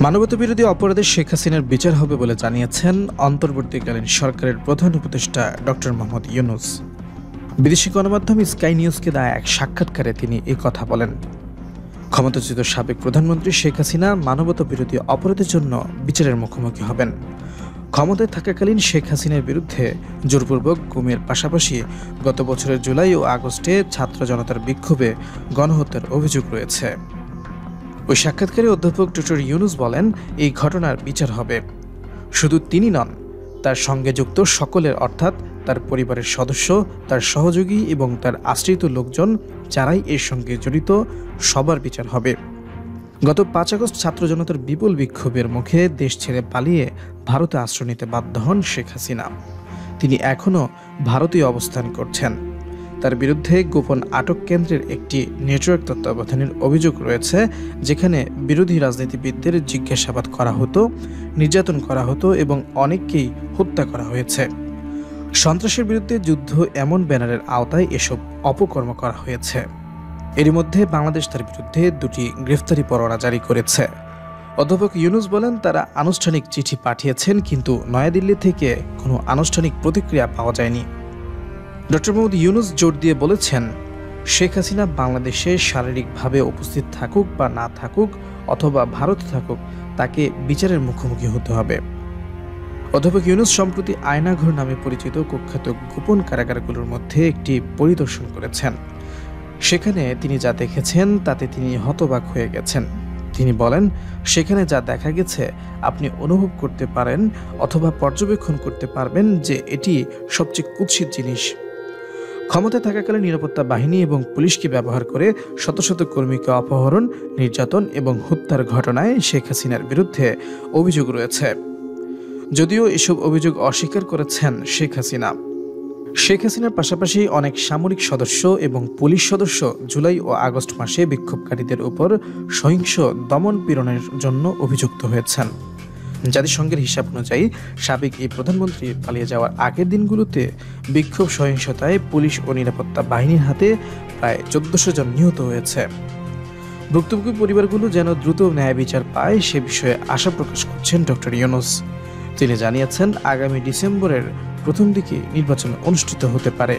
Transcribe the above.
মানবতাবিরোধী অপরাধে শেখ হাসিনার বিচার হবে বলে জানিয়েছেন অন্তর্বর্তীকালীন সরকারের প্রধান উপদেষ্টা ডক্টর মোহাম্মদ ইউনূস। বিদেশি গণমাধ্যম স্কাই নিউজকে দেয়া এক সাক্ষাৎকারে তিনি এই কথা বলেন। ক্ষমতাচ্যুত সাবেক প্রধানমন্ত্রী শেখ হাসিনা মানবতাবিরোধী অপরাধের জন্য বিচারের মুখোমুখি হবেন। ক্ষমতায় থাকাকালীন শেখ হাসিনার বিরুদ্ধে জোরপূর্বক গুমের পাশাপাশি গত বছরের জুলাই ও আগস্টে ছাত্র জনতার বিক্ষোভে গণহত্যার অভিযোগ রয়েছে। ওই সাক্ষাৎকারে অধ্যাপক ডক্টর ইউনূস বলেন, এই ঘটনার বিচার হবে। শুধু তিনি নন, তার সঙ্গে যুক্ত সকলের, অর্থাৎ তার পরিবারের সদস্য, তার সহযোগী এবং তার আশ্রিত লোকজন যারাই এর সঙ্গে জড়িত, সবার বিচার হবে। গত ৫ আগস্ট ছাত্র জনতার বিপুল বিক্ষোভের মুখে দেশ ছেড়ে পালিয়ে ভারতে আশ্রয় নিতে বাধ্য হন শেখ হাসিনা। তিনি এখনও ভারতেই অবস্থান করছেন। তার বিরুদ্ধে গোপন আটক কেন্দ্রের একটি নেটওয়ার্ক তত্ত্বাবধানের অভিযোগ রয়েছে, যেখানে বিরোধী রাজনীতিবিদদের জিজ্ঞাসাবাদ করা হতো, নির্যাতন করা হতো এবং অনেককেই হত্যা করা হয়েছে। সন্ত্রাসের বিরুদ্ধে যুদ্ধ এমন ব্যানারের আওতায় এসব অপকর্ম করা হয়েছে। এরই মধ্যে বাংলাদেশ তার বিরুদ্ধে ২টি গ্রেফতারি পরোয়ানা জারি করেছে। অধ্যাপক ইউনূস বলেন, তারা আনুষ্ঠানিক চিঠি পাঠিয়েছেন, কিন্তু নয়াদিল্লি থেকে কোনো আনুষ্ঠানিক প্রতিক্রিয়া পাওয়া যায়নি। ডক্টর মোহাম্মদ ইউনূস জোর দিয়ে বলেছেন, শেখ হাসিনা বাংলাদেশে শারীরিকভাবে উপস্থিত থাকুক বা না থাকুক, অথবা ভারতে থাকুক, তাকে বিচারের মুখোমুখি হতে হবে। অধ্যাপক ইউনূস সম্প্রতি আয়নাঘর নামে পরিচিত কুখ্যাত গোপন কারাগারগুলোর মধ্যে একটি পরিদর্শন করেছেন। সেখানে তিনি যা দেখেছেন তাতে তিনি হতবাক হয়ে গেছেন। তিনি বলেন, সেখানে যা দেখা গেছে আপনি অনুভব করতে পারেন অথবা পর্যবেক্ষণ করতে পারবেন যে এটি সবচেয়ে কুৎসিত জিনিস। ক্ষমতায় থাকাকালে নিরাপত্তা বাহিনী এবং পুলিশকে ব্যবহার করে শত শত কর্মীকে অপহরণ, নির্যাতন এবং হত্যার ঘটনায় শেখ হাসিনার বিরুদ্ধে অভিযোগ রয়েছে। যদিও এসব অভিযোগ অস্বীকার করেছেন শেখ হাসিনা। শেখ হাসিনার পাশাপাশি অনেক সামরিক সদস্য এবং পুলিশ সদস্য জুলাই ও আগস্ট মাসে বিক্ষোভকারীদের উপর সহিংস দমন পীড়নের জন্য অভিযুক্ত হয়েছেন। জাতিসংঘের হিসাব অনুযায়ী সাবেক এই প্রধানমন্ত্রী পালিয়ে যাওয়ার আগের দিনগুলোতে বিক্ষোভ সহিংসতায় পুলিশ ও নিরাপত্তা বাহিনীর হাতে প্রায় ১৪০০ জন নিহত হয়েছে। ভুক্তভোগী পরিবারগুলো যেন দ্রুত ন্যায় বিচার পায় সে বিষয়ে আশা প্রকাশ করছেন ডক্টর ইউনূস। তিনি জানিয়েছেন, আগামী ডিসেম্বরের প্রথম দিকে নির্বাচন অনুষ্ঠিত হতে পারে।